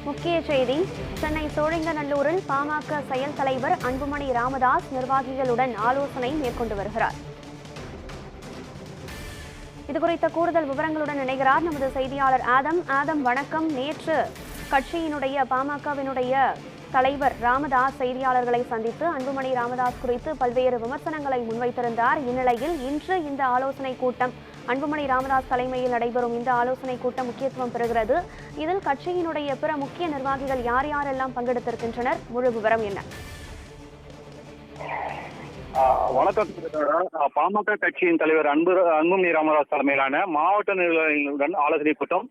முக்கிய செய்தி. சென்னை சோழிங்கநல்லூரில் பாமக செயல் தலைவர் அன்புமணி ராமதாஸ் நிர்வாகிகளுடன் ஆலோசனை மேற்கொண்டு வருகிறார். இதுகுறித்த கூடுதல் விவரங்களுடன் இணைகிறார் நமது செய்தியாளர் ஆதம். வணக்கம். நேற்று கட்சியினுடைய பாமகவினுடைய தலைவர் ராமதாஸ் செய்தியாளர்களை சந்தித்து அன்புமணி ராமதாஸ் குறித்து பல்வேறு விமர்சனங்களை முன்வைத்திருந்தார். இந்நிலையில் இன்று இந்த ஆலோசனை கூட்டம், அன்புமணி ராமதாஸ் தலைமையில் நடைபெறும் இந்த ஆலோசனை கூட்டம் முக்கியத்துவம் பெறுகிறது. இதில் கட்சியினுடைய பிற முக்கிய நிர்வாகிகள் யார் யாரெல்லாம் பங்கெடுத்திருக்கின்றனர்? முழு விவரம் என்ன? வணக்கம். பாமக கட்சியின் தலைவர் அன்புமணி ராமதாஸ் தலைமையிலான மாவட்ட நிர்வாகிகளுடன் ஆலோசனை கூட்டம்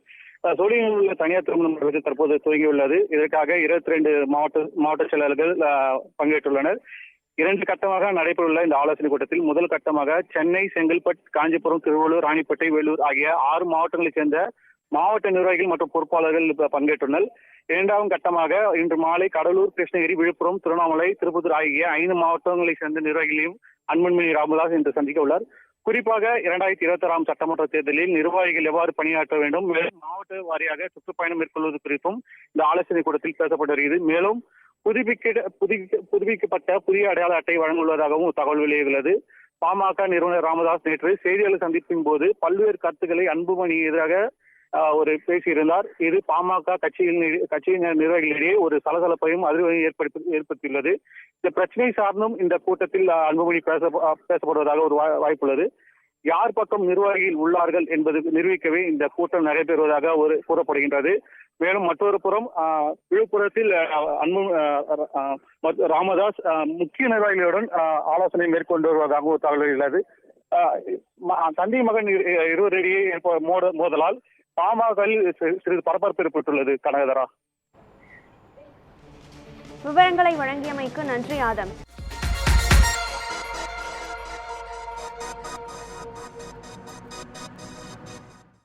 சோழிங்கநல்லூரில் தனியார் திருமண மண்டபத்தில் தற்போது துவங்கியுள்ளது. இதற்காக 22 மாவட்ட செயலாளர்கள் பங்கேற்றுள்ளனர். 2 கட்டமாக நடைபெறவுள்ள இந்த ஆலோசனை கூட்டத்தில் முதல் கட்டமாக சென்னை, செங்கல்பட்டு, காஞ்சிபுரம், திருவள்ளூர், ராணிப்பேட்டை, வேலூர் ஆகிய 6 மாவட்டங்களைச் சேர்ந்த மாவட்ட நிர்வாகிகள் மற்றும் பொறுப்பாளர்கள் பங்கேற்றுள்ளனர். 2வது கட்டமாக இன்று மாலை கடலூர், கிருஷ்ணகிரி, விழுப்புரம், திருவண்ணாமலை, திருப்பத்தூர் ஆகிய 5 மாவட்டங்களைச் சேர்ந்த நிர்வாகிகளையும் அன்புமணி ராமதாஸ் இன்று சந்திக்க உள்ளார். குறிப்பாக 2026 சட்டமன்ற தேர்தலில் நிர்வாகிகள் எவ்வாறு பணியாற்ற வேண்டும், மேலும் மாவட்ட வாரியாக சுற்றுப்பயணம் மேற்கொள்வது குறித்தும் இந்த ஆலோசனை கூட்டத்தில் பேசப்பட்டு வருகிறது. மேலும் புதுப்பிக்கப்பட்ட புதிய அடையாள அட்டை வழங்குவதாகவும் தகவல் வெளியாகிறது. பாமக நிறுவனர் ராமதாஸ் நேற்று செய்தியாளர் சந்திப்பின் போது பல்வேறு கருத்துக்களை அன்புமணி எதிராக பேசியிருந்தார். இது பாமக கட்சியின் நிர்வாகிகளிடையே ஒரு சலசலப்பையும் அதிர்வையும் ஏற்படுத்தியுள்ளது. இந்த பிரச்சனை சார்ந்தும் இந்த கூட்டத்தில் அன்புமணி பேசப்படுவதாக ஒரு வாய்ப்புள்ளது. யார் பக்கம் நிர்வாகிகள் உள்ளார்கள் என்பது நிரூபிக்கவே இந்த கூட்டம் நடைபெறுவதாக கூறப்படுகின்றது. மேலும் மற்றொரு புறம் விழுப்புரத்தில் ராமதாஸ் முக்கிய நிர்வாகிகளுடன் ஆலோசனை மேற்கொண்டு வருவதாக ஒரு தகவல் உள்ளது. தந்தை மகன் இருவரிடையே மோதலால் பாமகவில் சிறிது பரபரப்பு ஏற்பட்டுள்ளது. கனகதரா, விவரங்களை வழங்கியமைக்கு நன்றி ஆதம்.